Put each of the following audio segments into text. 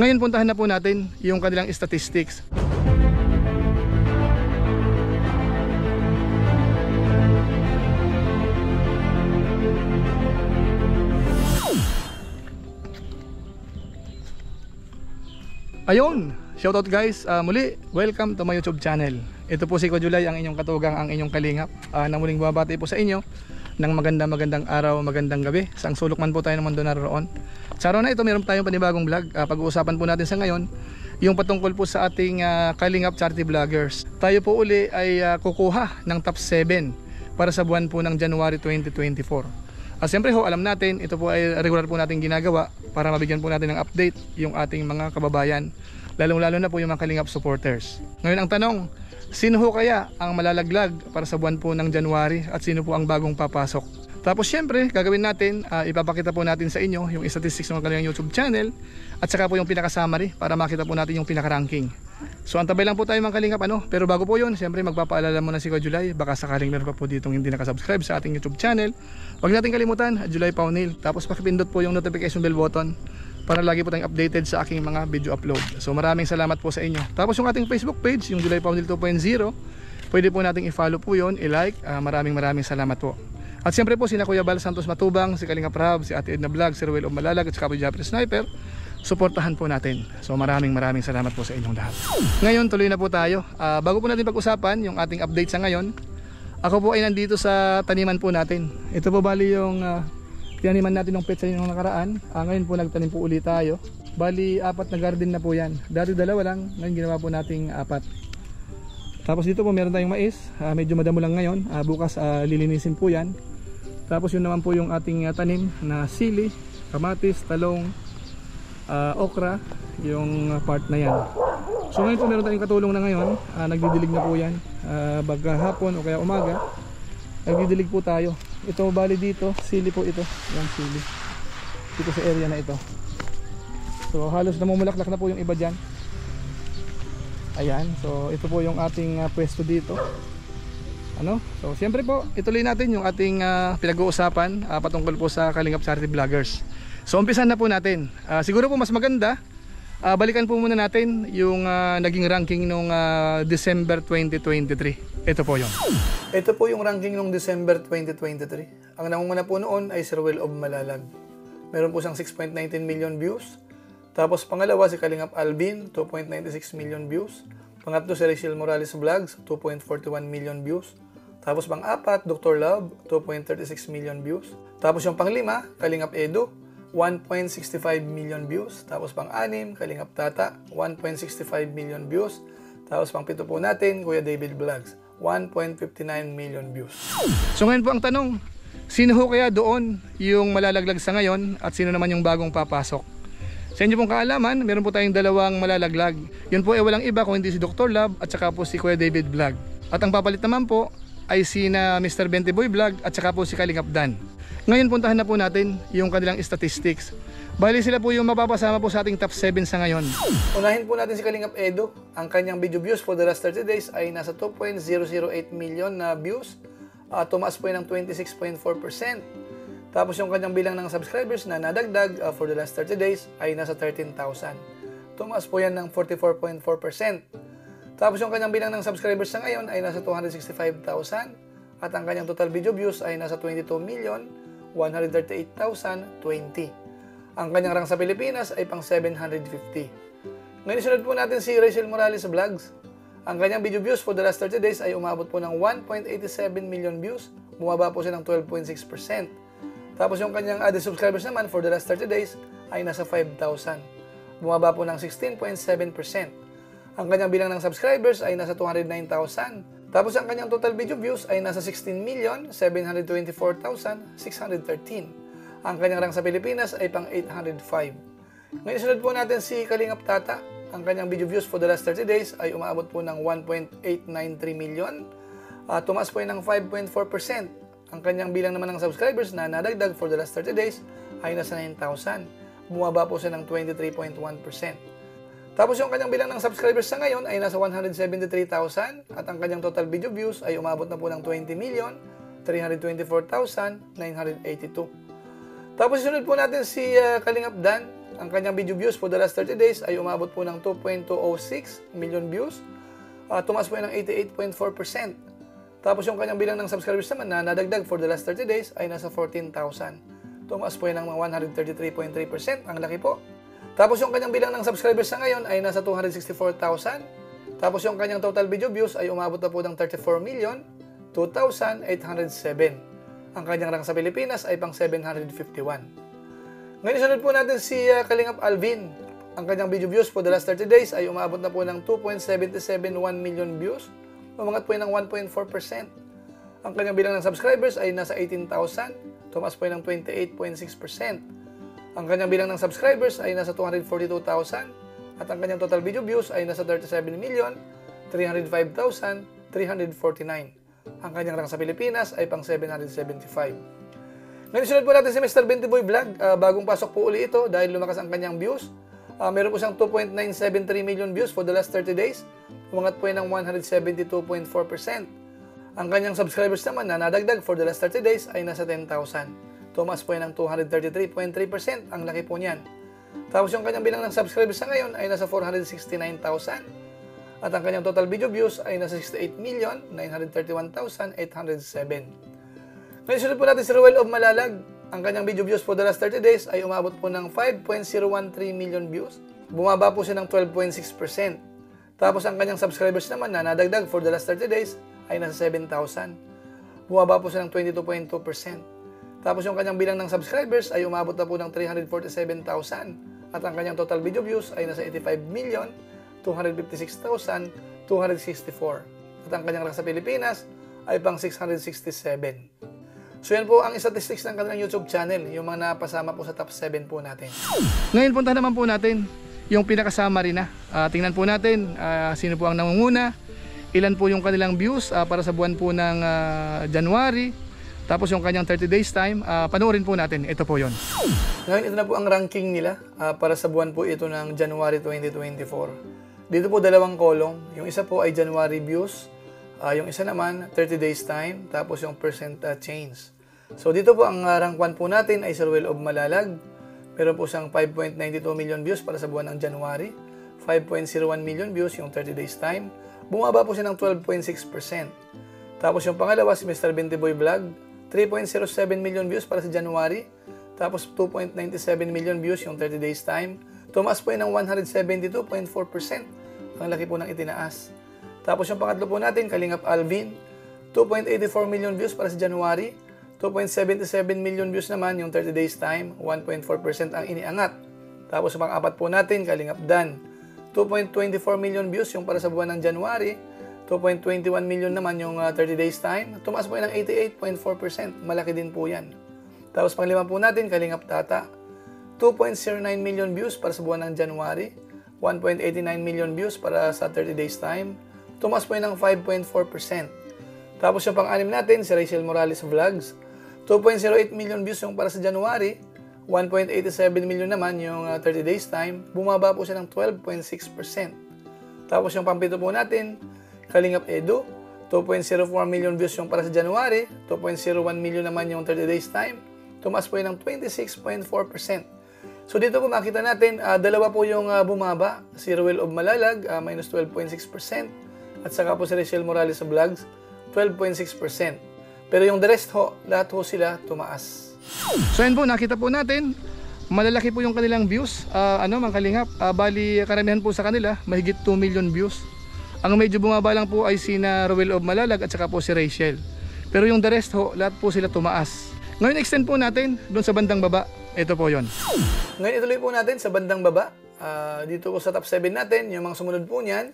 Ngayon puntahan na po natin yung kanilang statistics. Ayun, shoutout guys, muli, welcome to my YouTube channel. Ito po si Ko July, ang inyong katugang, ang inyong kalingap, na muling bumabati po sa inyo ng magandang araw, magandang gabi, saang sulok man po tayo ng mundo naroon. Sa araw na ito, meron tayong panibagong vlog. Pag-uusapan po natin sa ngayon yung patungkol po sa ating kalingap charity vloggers. Tayo po uli ay kukuha ng top 7 para sa buwan po ng January 2024. Siyempre ho, alam natin, ito po ay regular po natin ginagawa para mabigyan po natin ng update yung ating mga kababayan, lalong-lalo na po yung mga kalingap supporters. Ngayon ang tanong, sino ho kaya ang malalaglag para sa buwan po ng January at sino po ang bagong papasok? Tapos siyempre, gagawin natin, ipapakita po natin sa inyo yung statistics ng kanilang YouTube channel at saka po yung pinaka-summary para makita po natin yung pinaka-ranking. So antabay lang po tayo mga kalingap, pero bago po yun, siyempre magpapaalala muna si Ko July, baka sakaling meron pa po ditong hindi nakasubscribe sa ating YouTube channel. Huwag natin kalimutan, July Paunil, tapos pakipindot po yung notification bell button para lagi po tayong updated sa aking mga video upload. So maraming salamat po sa inyo. Tapos yung ating Facebook page, yung July Paunil 2.0, pwede po nating i-follow po yun, i-like. Maraming salamat po. At siyempre po sina Kuya Bal Santos Matubang, si Kalingap Rab, si Ate Edna Vlog, si Ruel of Malalag at si Kapo Japper Sniper, suportahan po natin. So maraming salamat po sa inyong lahat. Ngayon tuloy na po tayo. Bago po natin pag-usapan yung ating update sa ngayon, ako po ay nandito sa taniman po natin. Ito po bali yung taniman natin ng petsa yung nakaraan. Ngayon po nagtanim po ulit tayo. Bali 4 na garden na po yan. Dati 2 lang, ngayon ginawa po nating 4. Tapos dito po meron tayong mais, medyo madamo lang ngayon. Bukas lilinisin po yan. Tapos yun naman po yung ating tanim na sili, kamatis, talong, okra, yung part na yan. So ngayon po meron tayong katulong na ngayon, nagdidilig na po yan, baga hapon o kaya umaga, nagdidilig po tayo. Ito bali dito, sili po ito, yan sili, dito sa area na ito. So halos namumulaklak na po yung iba dyan. Ayan, so ito po yung ating pwesto dito. So siyempre po, ituloy natin yung ating pinag-uusapan patungkol po sa Kalingap Charity Vloggers. So umpisan na po natin. Siguro po mas maganda, balikan po muna natin yung naging ranking nung December 2023. Ito po yun. Ito po yung ranking nung December 2023. Ang nangunguna po noon ay si Ruel of Malalag. Meron po siyang 6.19 million views. Tapos pangalawa si Kalingap Alvin, 2.96 million views. Pangatlo si Rachel Morales Vlogs, 2.41 million views. Tapos pang-apat, Dr. Love, 2.36 million views. Tapos yung pang-5, Kalingap Edo, 1.65 million views. Tapos pang-6, Kalingap Tata, 1.65 million views. Tapos pang-7 po natin, Kuya David Vlogs, 1.59 million views. So ngayon po ang tanong, sino ho kaya doon yung malalaglag sa ngayon at sino naman yung bagong papasok? Sa inyo pong kaalaman, meron po tayong 2 malalaglag. Yun po ay walang iba kung hindi si Dr. Love at saka po si Kuya David Vlog. At ang papalit naman po ay si na Mr. Bente Boy Vlog at saka po si Kalingap Dan. Ngayon puntahan na po natin yung kanilang statistics. Bali sila po yung mapapasama po sa ating top 7 sa ngayon. Unahin po natin si Kalingap Edo. Ang kanyang video views for the last 30 days ay nasa 2.008 million na views. Tumaas po yan ng 26.4%. Tapos yung kanyang bilang ng subscribers na nadagdag for the last 30 days ay nasa 13,000. Tumaas po yan ng 44.4%. Tapos yung kanyang bilang ng subscribers sa ngayon ay nasa 265,000 at ang kanyang total video views ay nasa 22,138,020. Ang kanyang rank sa Pilipinas ay pang 750. Ngayon sunod po natin si Rachel Morales Vlogs. Ang kanyang video views for the last 30 days ay umabot po ng 1.87 million views. Bumaba po siya ng 12.6%. Tapos yung kanyang added subscribers naman for the last 30 days ay nasa 5,000. Bumaba po ng 16.7%. Ang kanyang bilang ng subscribers ay nasa 209,000. Tapos ang kanyang total video views ay nasa 16,724,613. Ang kanyang rank sa Pilipinas ay pang 805. Ngayon sunod po natin si Kalingap Tata. Ang kanyang video views for the last 30 days ay umabot po ng 1.893 million. Tumaas po yan ng 5.4%. Ang kanyang bilang naman ng subscribers na nadagdag for the last 30 days ay nasa 9,000. Bumaba po siya ng 23.1%. Tapos yung kanyang bilang ng subscribers sa ngayon ay nasa 173,000 at ang kanyang total video views ay umabot na po ng 20,324,982. Tapos sunod po natin si Kalingap Dan. Ang kanyang video views for the last 30 days ay umabot po ng 2.206 million views. Tumaas po yan ng 88.4%. Tapos yung kanyang bilang ng subscribers naman na nadagdag for the last 30 days ay nasa 14,000. Tumaas po yan ng 133.3%. Ang laki po. Tapos yung kanyang bilang ng subscribers sa ngayon ay nasa 264,000. Tapos yung kanyang total video views ay umabot na po ng 34,002,807. Ang kanyang rank sa Pilipinas ay pang 751. Ngayon sunod po natin si Kalingap Alvin. Ang kanyang video views for the last 30 days ay umabot na po ng 2.771 million views. Umangat po yan ng 1.4%. Ang kanyang bilang ng subscribers ay nasa 18,000. Tumaas po yan ng 28.6%. Ang kanyang bilang ng subscribers ay nasa 242,000. At ang kanyang total video views ay nasa 37,305,349. Ang kanyang rank sa Pilipinas ay pang 775. Ngayon sunod po natin si Mr. Benty Boy Vlog. Bagong pasok po uli ito dahil lumakas ang kanyang views. Meron po siyang 2.973 million views for the last 30 days. Umangat po yan ng 172.4%. Ang kanyang subscribers naman na nadagdag for the last 30 days ay nasa 10,000. Tumaas po yan ng 233.3%. Ang laki po niyan. Tapos yung kanyang bilang ng subscribers sa ngayon ay nasa 469,000. At ang kanyang total video views ay nasa 68,931,807. Ngayon sunod po natin si Ruel of Malalag. Ang kanyang video views for the last 30 days ay umabot po ng 5.013 million views. Bumaba po siya ng 12.6%. Tapos ang kanyang subscribers naman na nadagdag for the last 30 days ay nasa 7,000. Bumaba po siya ng 22.2%. Tapos yung kanyang bilang ng subscribers ay umabot na po ng 347,000. At ang kanyang total video views ay nasa 85,256,264. At ang kanyang rank sa Pilipinas ay pang 667. So yan po ang statistics ng kanilang YouTube channel, yung mga napasama po sa top 7 po natin. Ngayon punta naman po natin yung pinaka-summary na. Tingnan po natin sino po ang nangunguna, ilan po yung kanilang views para sa buwan po ng January, tapos yung kanyang 30 days time. Panoorin po natin, ito po yon. Ngayon ito na po ang ranking nila para sa buwan po ito ng January 2024. Dito po dalawang kolong, yung isa po ay January views, yung isa naman, 30 days time, tapos yung percent change. So dito po ang rank 1 po natin ay si Ruel of Malalag. Meron po siyang 5.92 million views para sa buwan ng January. 5.01 million views yung 30 days time. Bumaba po siya ng 12.6%. Tapos yung pangalawa si Mr. Benty Boy Vlog. 3.07 million views para sa January. Tapos 2.97 million views yung 30 days time. Tumaas po yun ng 172.4%. Ang laki po ng itinaas. Tapos yung pangatlo po natin, Kalingap Alvin, 2.84 million views para sa January, 2.77 million views naman yung 30 days time, 1.4% ang iniangat. Tapos yung pang-apat po natin, Kalingap Dan, 2.24 million views yung para sa buwan ng January, 2.21 million naman yung 30 days time, tumaas po yan ng 88.4%, malaki din po yan. Tapos pang-lima po natin, Kalingap Tata, 2.09 million views para sa buwan ng January, 1.89 million views para sa 30 days time, tumaas po yun ng 5.4%. Tapos yung pang-anim natin, si Rachel Morales Vlogs. 2.08 million views yung para sa January. 1.87 million naman yung 30 days time. Bumaba po siya ng 12.6%. Tapos yung pang-pito po natin, Kalingap Edu. 2.04 million views yung para sa January. 2.01 million naman yung 30 days time. Tumaas po yun ng 26.4%. So dito po makita natin, dalawa po yung bumaba. Si Ruel of Malalag, minus 12.6%. At saka po si Rachel Morales sa Vlogs, 12.6%. Pero yung the rest ho, lahat ho sila tumaas. So yun po, nakita po natin, malalaki po yung kanilang views. Mga Kalingap, bali karamihan po sa kanila, mahigit 2 million views. Ang medyo bumaba lang po ay sina Ruel of Malalag at saka po si Rachel. Pero yung the rest ho, lahat po sila tumaas. Ngayon extend po natin doon sa bandang baba. Ito po yon. Ngayon ituloy po natin sa bandang baba. Dito po sa top 7 natin, yung mga sumunod po niyan.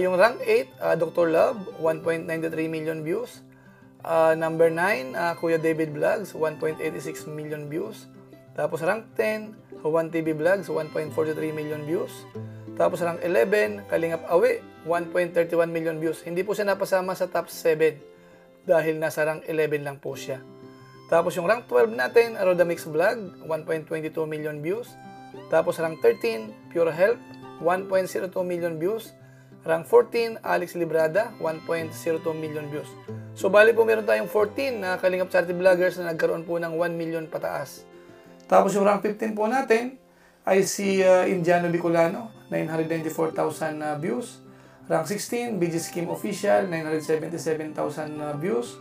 Yung rank 8, Dr. Love, 1.93 million views. Number 9, Kuya David Vlogs, 1.86 million views. Tapos rank 10, Juan TV Vlogs, 1.43 million views. Tapos rank 11, Kalingap Awe, 1.31 million views. Hindi po siya napasama sa top 7 dahil nasa rank 11 lang po siya. Tapos yung rank 12 natin, Rodamix Vlog, 1.22 million views. Tapos rank 13, Pure Health, 1.02 million views. Rank 14, Alex Librada, 1.02 million views. So bali po meron tayong 14 na Kalingap Charity Vloggers na nagkaroon po ng 1 million pataas. Tapos yung rank 15 po natin, ay si Indiano Bicolano, 994,000 views. Rank 16, BG Scheme Official, 977,000 views.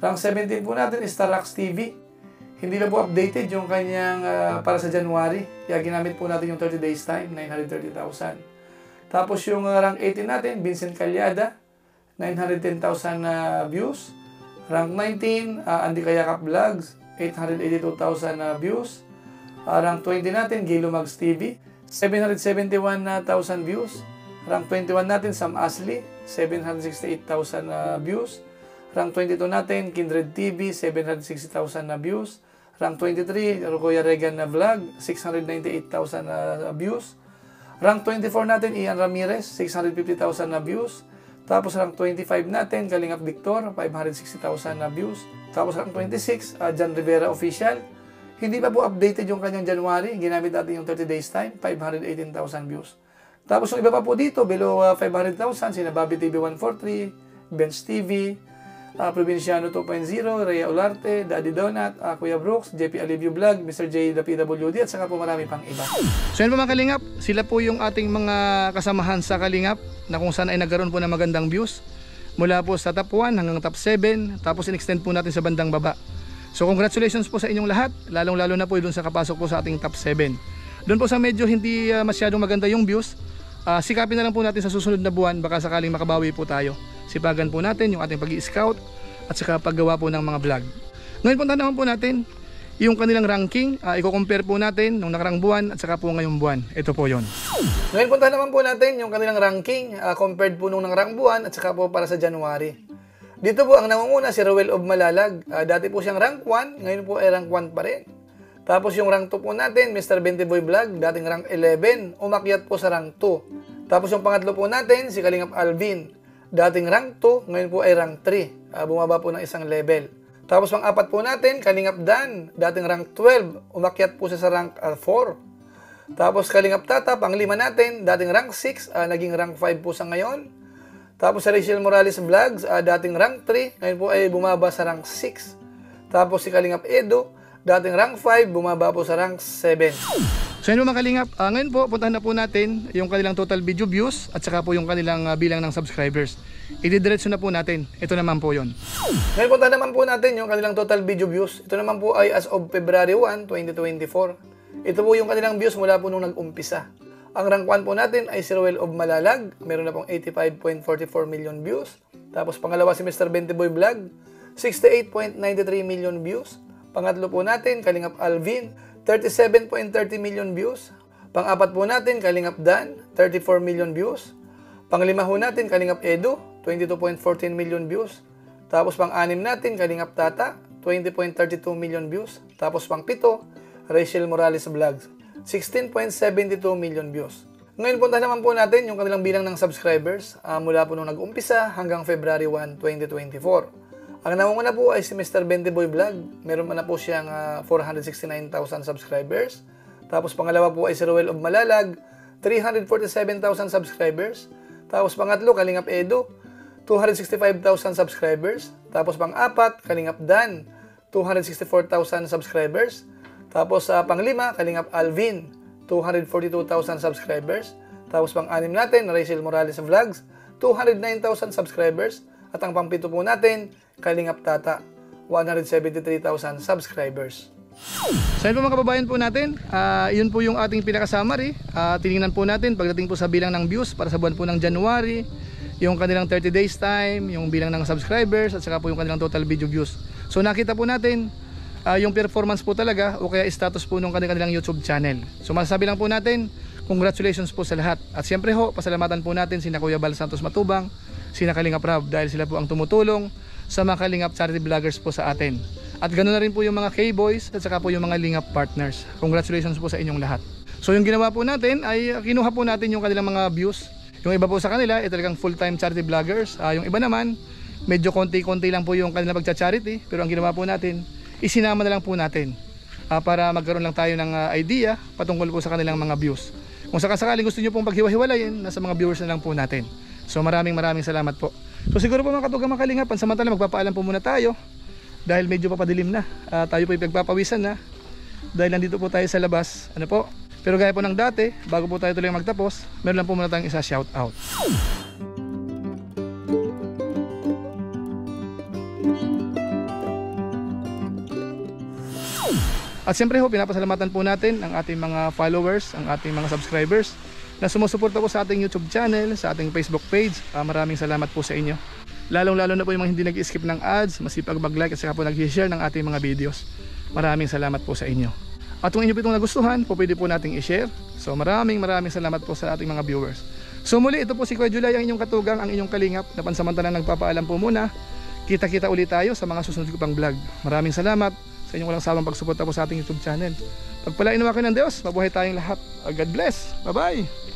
Rank 17 po natin is Tarax TV. Hindi na po updated yung kanyang para sa January. Kaya ginamit po natin yung 30 days time, 930,000. Tapos yung rank 18 natin, Vincent Calyada, 910,000 views. Rank 19, Andy Kayakap Vlogs, 882,000 views. Rank 20 natin, Gilo Mags TV, 771,000 views. Rank 21 natin, Sam Ashley, 768,000 views. Rank 22 natin, Kindred TV, 760,000 views. Rank 23, Kuya Regan na Vlog, 698,000 views. Rank 24 natin, Ian Ramirez, 650,000 views. Tapos rank 25 natin, Kalingap Victor, 560,000 views. Tapos rank 26, John Rivera Official. Hindi pa po updated yung kanyang January. Ginamit natin yung 30 days time, 518,000 views. Tapos yung iba pa po dito, below 500,000, sina Bobby TV 143, Bench TV, Provinciano 2.0, Rhea Olarte, Daddy Donut, Kuya Brooks, JP Alivio Vlog, Mr. J, the PWD, at saka po marami pang iba. So yun po mga Kalingap, sila po yung ating mga kasamahan sa Kalingap na kung saan ay nagkaroon po ng magandang views. Mula po sa top 1 hanggang top 7, tapos in-extend po natin sa bandang baba. So congratulations po sa inyong lahat, lalong-lalo na po doon sa kapasok po sa ating top 7. Doon po sa medyo hindi masyadong maganda yung views, sikapin na lang po natin sa susunod na buwan, baka sakaling makabawi po tayo. Sipagan po natin yung ating pag-i-scout at saka paggawa po ng mga vlog. Ngayon punta naman po natin yung kanilang ranking, i-compare po natin nung nakarang buwan at saka po ngayong buwan. Ito po yon. Ngayon punta naman po natin yung kanilang ranking compared po nung nakarang buwan at saka po para sa January. Dito po ang nangunguna si Roel of Malalag. Dati po siyang rank 1, ngayon po ay rank 1 pa rin. Tapos yung rank 2 po natin, Mr. Bentiboy Vlog, dating rank 11, umakyat po sa rank 2. Tapos yung pangatlo po natin, si Kalingap Alvin, dating rank 2, ngayon po ay rank 3. Bumaba po ng isang level. Tapos pang-apat po natin, Kalingap Dan, dating rank 12, umakyat po siya sa rank 4. Tapos Kalingap Tata, pang-lima natin, dating rank 6, naging rank 5 po sa ngayon. Tapos sa Rachel Morales Vlogs, dating rank 3, ngayon po ay bumaba sa rank 6. Tapos si Kalingap Edo, dating rank 5, bumaba po sa rank 7. So yun mga Kalingap, ngayon po puntahan na po natin yung kanilang total video views at saka po yung kanilang bilang ng subscribers. Ididiretso na po natin, ito naman po yun. Ngayon puntahan naman po natin yung kanilang total video views. Ito naman po ay as of February 1, 2024. Ito po yung kanilang views mula po nung nag-umpisa. Ang rank 1 po natin ay si Roel of Malalag, meron na pong 85.44 million views. Tapos pangalawa si Mr. Bentiboy Vlog, 68.93 million views. Pangatlo po natin, Kalingap Alvin, 37.30 million views. Pang-apat po natin, Kalingap Dan, 34 million views. Panglima po natin, Kalingap Edo, 22.14 million views. Tapos pang-anim natin, Kalingap Tata, 20.32 million views. Tapos pang-pito, Rachel Morales Vlogs, 16.72 million views. Ngayon punta naman po natin yung kanilang bilang ng subscribers mula po nung nag-umpisa hanggang February 1, 2024. Ang nangunguna po ay si Mr. Bentiboy Vlog. Meron na po siyang 469,000 subscribers. Tapos pangalawa po ay si Roel of Malalag, 347,000 subscribers. Tapos pangatlo, Kalingap Edo, 265,000 subscribers. Tapos pang-apat, Kalingap Dan, 264,000 subscribers. Tapos panglima, Kalingap Alvin, 242,000 subscribers. Tapos pang-anim natin, Rachel Morales Vlogs, 209,000 subscribers. At ang pang-pito po natin, Kalingap Tata, 173,000 subscribers. So yun po mga kababayan po natin, yun po yung ating pinaka-summary. Tinignan po natin pagdating po sa bilang ng views para sa buwan po ng January, yung kanilang 30 days time, yung bilang ng subscribers, at saka po yung kanilang total video views. So nakita po natin yung performance po talaga o kaya status po ng kanilang YouTube channel. So masasabi lang po natin, congratulations po sa lahat. At siyempre ho, pasalamatan po natin sina Kuya Bal Santos Matubang, sina Kalingap Rab, dahil sila po ang tumutulong sa mga Kalingap charity vloggers po sa atin. At ganoon na rin po yung mga K-Boys at saka po yung mga Lingap partners. Congratulations po sa inyong lahat. So yung ginawa po natin ay kinuha po natin yung kanilang mga views. Yung iba po sa kanila ay talagang full-time charity vloggers. Yung iba naman, medyo konti-konti lang po yung kanilang pagcha-charity. Pero ang ginawa po natin, isinama na lang po natin para magkaroon lang tayo ng idea patungkol po sa kanilang mga views. Kung sakasakaling gusto nyo pong paghiwa-hiwalayin, nasa mga viewers na lang po natin. So maraming salamat po. So siguro po mga katugang mga Kalingap, pansamantala magpapaalam po muna tayo. Dahil medyo papadilim na, tayo po ipagpapawisan na dahil nandito po tayo sa labas. Ano po? Pero gaya po ng dati, bago po tayo tuloy magtapos, meron lang po muna tayong isa shoutout. At siyempre ho, pinapasalamatan po natin ang ating mga followers, ang ating mga subscribers na sumusuporta po sa ating YouTube channel, sa ating Facebook page. Maraming salamat po sa inyo. Lalong-lalo na po yung mga hindi nag-skip ng ads, masipag mag-like at saka po nag-share ng ating mga videos. Maraming salamat po sa inyo. At kung inyo po itong nagustuhan, po pwede po nating i-share. So maraming salamat po sa ating mga viewers. So muli, ito po si Kuya Julay, ang inyong katugang, ang inyong kalingap na pansamantalang nagpapaalam po muna. Kita-kita ulit tayo sa mga susunod ko pang vlog. Maraming salamat sa inyong walang sawang pagsuporta po sa ating YouTube channel. Pagpalain naman kayo ng Diyos, mabuhay tayong lahat. God bless. Bye-bye.